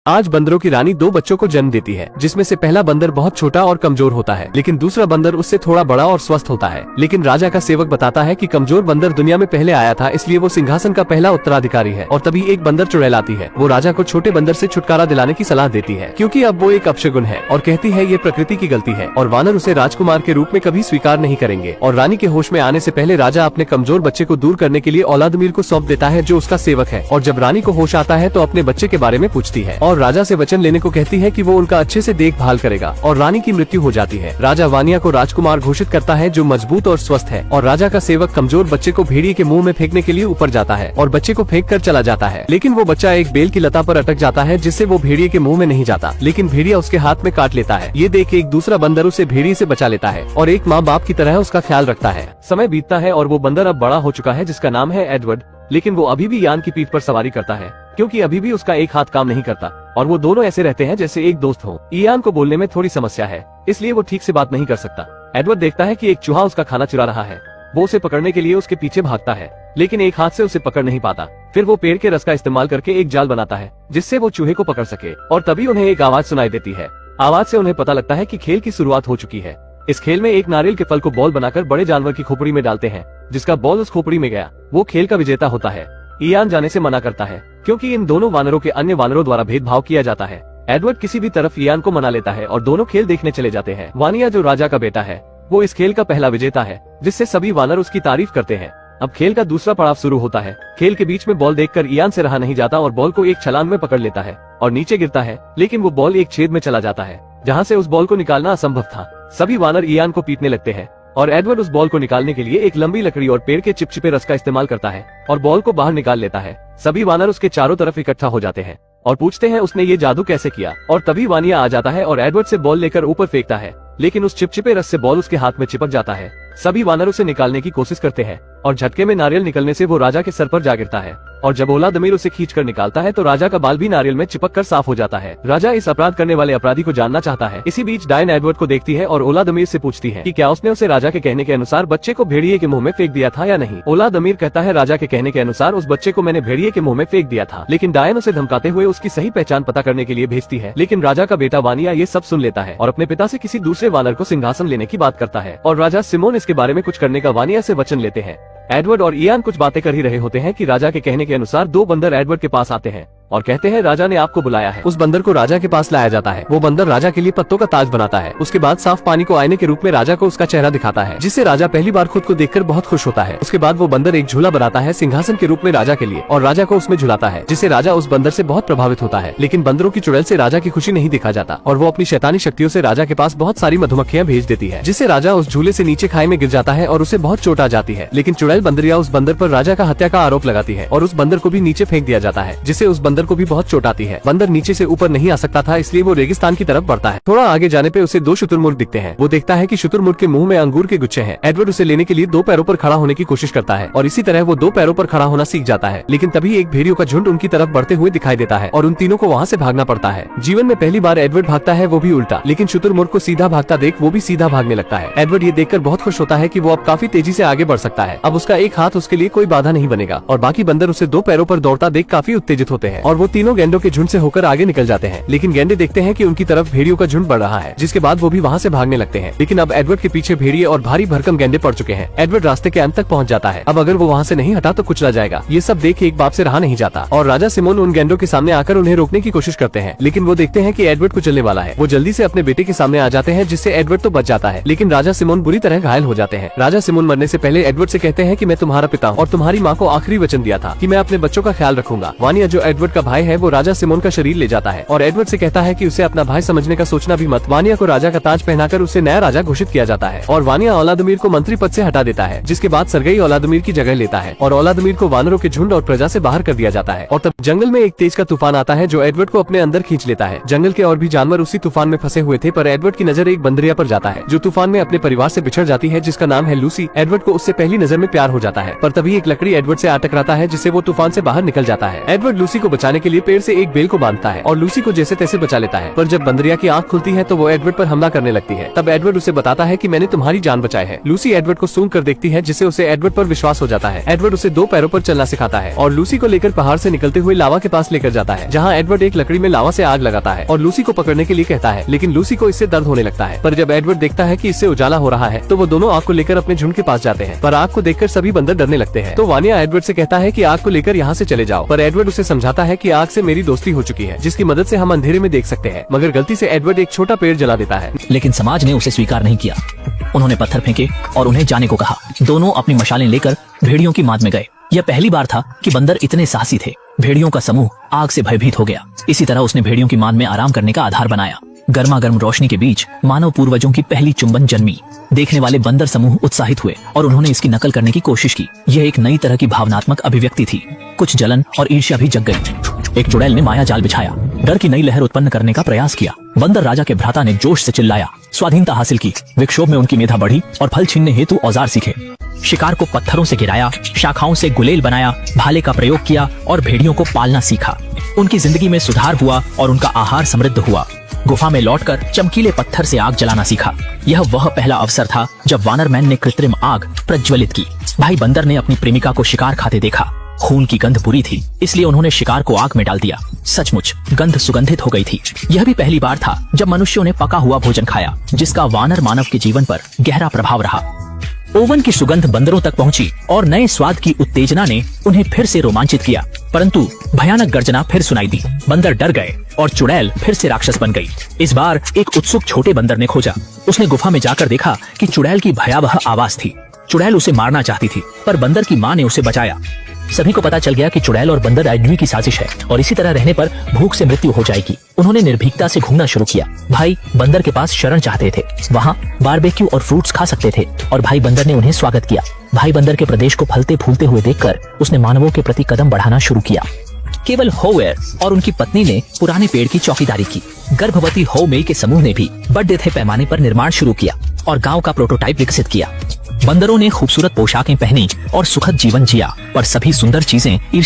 आज बंदरों की रानी 2 बच्चों को जन्म देती है, जिसमें से पहला बंदर बहुत छोटा और कमजोर होता है, लेकिन दूसरा बंदर उससे थोड़ा बड़ा और स्वस्थ होता है। लेकिन राजा का सेवक बताता है कि कमजोर बंदर दुनिया में पहले आया था, इसलिए वो सिंहासन का पहला उत्तराधिकारी है। और तभी एक बंदर चुड़ैल आती है। वो राजा को छोटे बंदर से छुटकारा दिलाने की सलाह देती है, क्योंकि अब वो एक अपशगुन है, और कहती है ये प्रकृति की गलती है और वानर उसे राजकुमार के रूप में कभी स्वीकार नहीं करेंगे। और रानी के होश में आने से पहले राजा अपने कमजोर बच्चे को दूर करने के लिए औलादमीर को सौंप देता है, जो उसका सेवक है। और जब रानी को होश आता है तो अपने बच्चे के बारे में पूछती है और राजा से वचन लेने को कहती है कि वो उनका अच्छे से देखभाल करेगा। और रानी की मृत्यु हो जाती है। राजा वानिया को राजकुमार घोषित करता है, जो मजबूत और स्वस्थ है। और राजा का सेवक कमजोर बच्चे को भेड़िए के मुंह में फेंकने के लिए ऊपर जाता है और बच्चे को फेंक कर चला जाता है, लेकिन वो बच्चा एक बेल की लता पर अटक जाता है, जिससे वो भेड़िए के मुंह में नहीं जाता, लेकिन भेड़िया उसके हाथ में काट लेता है। ये देख एक दूसरा बंदर उसे भेड़िए से बचा लेता है और एक माँ बाप की तरह उसका ख्याल रखता है। समय बीतता है और वो बंदर अब बड़ा हो चुका है, जिसका नाम है एडवर्ड। लेकिन वो अभी भी यान की पीठ पर सवारी करता है, क्योंकि अभी भी उसका एक हाथ काम नहीं करता और वो दोनों ऐसे रहते हैं जैसे एक दोस्त हो। इयान को बोलने में थोड़ी समस्या है, इसलिए वो ठीक से बात नहीं कर सकता। एडवर्ड देखता है कि एक चूहा उसका खाना चुरा रहा है। वो उसे पकड़ने के लिए उसके पीछे भागता है, लेकिन एक हाथ से उसे पकड़ नहीं पाता। फिर वो पेड़ के रस का इस्तेमाल करके एक जाल बनाता है, जिससे वो चूहे को पकड़ सके। और तभी उन्हें एक आवाज सुनाई देती है। आवाज से उन्हें पता लगता है कि खेल की शुरुआत हो चुकी है। इस खेल में एक नारियल के फल को बॉल बनाकर बड़े जानवर की खोपड़ी में डालते हैं। जिसका बॉल उस खोपड़ी में गया, वो खेल का विजेता होता है। इयान जाने से मना करता है, क्योंकि इन दोनों वानरों के अन्य वानरों द्वारा भेदभाव किया जाता है। एडवर्ड किसी भी तरफ इयान को मना लेता है और दोनों खेल देखने चले जाते हैं। वानिया, जो राजा का बेटा है, वो इस खेल का पहला विजेता है, जिससे सभी वानर उसकी तारीफ करते हैं। अब खेल का दूसरा पड़ाव शुरू होता है। खेल के बीच में बॉल देखकर इयान से रहा नहीं जाता और बॉल को एक छलांग में पकड़ लेता है और नीचे गिरता है, लेकिन वो बॉल एक छेद में चला जाता है, जहाँ से उस बॉल को निकालना असंभव था। सभी वानर इयान को पीटने लगते हैं और एडवर्ड उस बॉल को निकालने के लिए एक लंबी लकड़ी और पेड़ के चिपचिपे रस का इस्तेमाल करता है और बॉल को बाहर निकाल लेता है। सभी वानर उसके चारों तरफ इकट्ठा हो जाते हैं और पूछते हैं उसने ये जादू कैसे किया। और तभी वानिया आ जाता है और एडवर्ड से बॉल लेकर ऊपर फेंकता है, लेकिन उस चिपचिपे रस से बॉल उसके हाथ में चिपक जाता है। सभी वानर उसे निकालने की कोशिश करते हैं और झटके में नारियल निकलने से वो राजा के सर पर जा गिरता है। और जब औलादमीर उसे खींचकर निकालता है तो राजा का बाल भी नारियल में चिपक कर साफ हो जाता है। राजा इस अपराध करने वाले अपराधी को जानना चाहता है। इसी बीच डायन एडवर्ड को देखती है और औलादमीर से पूछती है कि क्या उसने उसे राजा के कहने के अनुसार बच्चे को भेड़िए के मुंह में फेंक दिया था या नहीं। औलादमीर कहता है, राजा के कहने के अनुसार उस बच्चे को मैंने भेड़िए के मुंह में फेंक दिया था। लेकिन डायन उसे धमकाते हुए उसकी सही पहचान पता करने के लिए भेजती है। लेकिन राजा का बेटा वानिया ये सब सुन लेता है और अपने पिता से किसी दूसरे वानर को सिंहासन लेने की बात करता है। और राजा सिमोन इसके बारे में कुछ करने का वानिया से वचन लेते हैं। एडवर्ड और इयान कुछ बातें कर ही रहे होते हैं कि राजा के कहने के अनुसार 2 बंदर एडवर्ड के पास आते हैं और कहते हैं, राजा ने आपको बुलाया है। उस बंदर को राजा के पास लाया जाता है। वो बंदर राजा के लिए पत्तों का ताज बनाता है। उसके बाद साफ पानी को आईने के रूप में राजा को उसका चेहरा दिखाता है, जिससे राजा पहली बार खुद को देखकर बहुत खुश होता है। उसके बाद वो बंदर एक झूला बनाता है सिंहासन के रूप में राजा के लिए और राजा को उसमें झुलाता है, जिससे राजा उस बंदर से बहुत प्रभावित होता है। लेकिन बंदरों की चुड़ैल से राजा की खुशी नहीं दिखा जाता और वो अपनी शैतानी शक्तियों से राजा के पास बहुत सारी मधुमक्खियां भेज देती है, जिससे राजा उस झूले से नीचे खाई में गिर जाता है और उसे बहुत चोट आ जाती है। लेकिन चुड़ैल बंदरिया उस बंदर पर राजा का हत्या का आरोप लगाती है और उस बंदर को भी नीचे फेंक दिया जाता है, जिससे उस बंदर को भी बहुत चोट आती है। बंदर नीचे से ऊपर नहीं आ सकता था, इसलिए वो रेगिस्तान की तरफ बढ़ता है। थोड़ा आगे जाने पे उसे 2 शुतुरमुर्ग दिखते हैं। वो देखता है कि शुतुरमुर्ग के मुंह में अंगूर के गुच्छे हैं। एडवर्ड उसे लेने के लिए 2 पैरों पर खड़ा होने की कोशिश करता है और इसी तरह वो 2 पैरों पर खड़ा होना सीख जाता है। लेकिन तभी एक भेड़ियों का झुंड उनकी तरफ बढ़ते हुए दिखाई देता है और उन तीनों को वहाँ से भागना पड़ता है। जीवन में पहली बार एडवर्ड भागता है, वो भी उल्टा। लेकिन शुतुरमुर्ग को सीधा भागता देख वो भी सीधा भागने लगता है। एडवर्ड ये देखकर बहुत खुश होता है कि वो अब काफी तेजी से आगे बढ़ सकता है। अब उसका एक हाथ उसके लिए कोई बाधा नहीं बनेगा और बाकी बंदर उसे 2 पैरों पर दौड़ता देख काफी उत्तेजित होते हैं और वो तीनों गेंडों के झुंड से होकर आगे निकल जाते हैं। लेकिन गेंडे देखते हैं कि उनकी तरफ भेड़ियों का झुंड बढ़ रहा है, जिसके बाद वो भी वहाँ से भागने लगते हैं। लेकिन अब एडवर्ड के पीछे भेड़िए और भारी भरकम गेंडे पड़ चुके हैं। एडवर्ड रास्ते के अंत तक पहुँच जाता है। अब अगर वो वहाँ से नहीं हटा तो कुचला जाएगा। ये सब देख एक बाप से रहा नहीं जाता और राजा सिमोन उन गेंडों के सामने आकर उन्हें रोकने की कोशिश करते हैं। लेकिन वो देखते हैं कि एडवर्ड कुचलने वाला है। वो जल्दी से अपने बेटे के सामने आ जाते हैं, जिससे एडवर्ड तो बच जाता है, लेकिन राजा सिमोन बुरी तरह घायल हो जाते हैं। राजा सिमोन मरने से पहले एडवर्ड से कहते हैं कि मैं तुम्हारा पिता हूँ और तुम्हारी माँ को आखिरी वचन दिया था कि मैं अपने बच्चों का ख्याल रखूंगा। वानिया, जो एडवर्ड का भाई है, वो राजा सिमोन का शरीर ले जाता है और एडवर्ड से कहता है कि उसे अपना भाई समझने का सोचना भी मत। वानिया को राजा का ताज पहनाकर उसे नया राजा घोषित किया जाता है और वानिया औलादमीर को मंत्री पद से हटा देता है, जिसके बाद सरगई औलादमीर की जगह लेता है और औलादमीर को वानरों के झुंड और प्रजा से बाहर कर दिया जाता है। और तब जंगल में एक तेज का तूफान आता है जो एडवर्ड को अपने अंदर खींच लेता है। जंगल के और भी जानवर उसी तूफान में फंसे हुए थे, पर एडवर्ड की नजर एक बंदरिया पर जाता है जो तूफान में अपने परिवार से बिछड़ जाती है, जिसका नाम है लूसी। एडवर्ड को उससे पहली नजर में प्यार हो जाता है, पर तभी एक लकड़ी एडवर्ड से आ टकराता है, जिससे वो तूफान से बाहर निकल जाता है। एडवर्ड लूसी को बचा बचाने के लिए पेड़ से एक बेल को बांधता है और लूसी को जैसे तैसे बचा लेता है। पर जब बंदरिया की आंख खुलती है तो वो एडवर्ड पर हमला करने लगती है। तब एडवर्ड उसे बताता है कि मैंने तुम्हारी जान बचाई है। लूसी एडवर्ड को सूंघ कर देखती है जिससे उसे एडवर्ड पर विश्वास हो जाता है। एडवर्ड उसे 2 पैरों पर चलना सिखाता है और लूसी को लेकर पहाड़ से निकलते हुए लावा के पास लेकर जाता है, जहाँ एडवर्ड एक लकड़ी में लावा से आग लगाता है और लूसी को पकड़ने के लिए कहता है, लेकिन लूसी को इससे दर्द होने लगता है। पर जब एडवर्ड देखता है कि इससे उजाला हो रहा है तो वो दोनों आग को लेकर अपने झुंड के पास जाते हैं। पर आग को देखकर सभी बंदर डरने लगते हैं। तो वानिया एडवर्ड से कहता है कि आग को लेकर यहाँ से चले जाओ। पर एडवर्ड उसे समझाता है कि आग से मेरी दोस्ती हो चुकी है, जिसकी मदद से हम अंधेरे में देख सकते हैं। मगर गलती से एडवर्ड एक छोटा पेड़ जला देता है। लेकिन समाज ने उसे स्वीकार नहीं किया। उन्होंने पत्थर फेंके और उन्हें जाने को कहा। दोनों अपनी मशालें लेकर भेड़ियों की माद में गए। यह पहली बार था कि बंदर इतने साहसी थे। भेड़ियों का समूह आग से भयभीत हो गया। इसी तरह उसने भेड़ियों की माद में आराम करने का आधार बनाया। गर्मा गर्म रोशनी के बीच मानव पूर्वजों की पहली चुंबन जन्मी। देखने वाले बंदर समूह उत्साहित हुए और उन्होंने इसकी नकल करने की कोशिश की। यह एक नई तरह की भावनात्मक अभिव्यक्ति थी। कुछ जलन और ईर्ष्या भी जग गई। एक चुड़ैल ने माया जाल बिछाया, डर की नई लहर उत्पन्न करने का प्रयास किया। बंदर राजा के भ्राता ने जोश से चिल्लाया, स्वाधीनता हासिल की। विक्षोभ में उनकी मेधा बढ़ी और फल छीनने हेतु औजार सीखे। शिकार को पत्थरों से गिराया, शाखाओं से गुलेल बनाया, भाले का प्रयोग किया और भेड़ियों को पालना सीखा। उनकी जिंदगी में सुधार हुआ और उनका आहार समृद्ध हुआ। गुफा में लौटकर चमकीले पत्थर से आग जलाना सीखा। यह वह पहला अवसर था जब वानरमैन ने कृत्रिम आग प्रज्वलित की। भाई बंदर ने अपनी प्रेमिका को शिकार खाते देखा। खून की गंध बुरी थी, इसलिए उन्होंने शिकार को आग में डाल दिया। सचमुच गंध सुगंधित हो गई थी। यह भी पहली बार था जब मनुष्यों ने पका हुआ भोजन खाया, जिसका वानर मानव के जीवन पर गहरा प्रभाव रहा। ओवन की सुगंध बंदरों तक पहुंची और नए स्वाद की उत्तेजना ने उन्हें फिर से रोमांचित किया। परंतु भयानक गर्जना फिर सुनाई दी। बंदर डर गए और चुड़ैल फिर से राक्षस बन गई। इस बार एक उत्सुक छोटे बंदर ने खोजा। उसने गुफा में जाकर देखा कि चुड़ैल की भयावह आवाज थी। चुड़ैल उसे मारना चाहती थी, पर बंदर की माँ ने उसे बचाया। सभी को पता चल गया कि चुड़ैल और बंदर आदमी की साजिश है और इसी तरह रहने पर भूख से मृत्यु हो जाएगी। उन्होंने निर्भीकता से घूमना शुरू किया। भाई बंदर के पास शरण चाहते थे। वहाँ बारबेक्यू और फ्रूट्स खा सकते थे और भाई बंदर ने उन्हें स्वागत किया। भाई बंदर के प्रदेश को फलते फूलते हुए देखकर उसने मानवों के प्रति कदम बढ़ाना शुरू किया। केवल होवेयर और उनकी पत्नी ने पुराने पेड़ की चौकीदारी की। गर्भवती होमेई के समूह ने भी बड़े पैमाने पर निर्माण शुरू किया और गांव का प्रोटोटाइप विकसित किया। बंदरों ने खूबसूरत पोशाकें पहनी और सुखद जीवन जिया, पर सभी सुंदर चीजें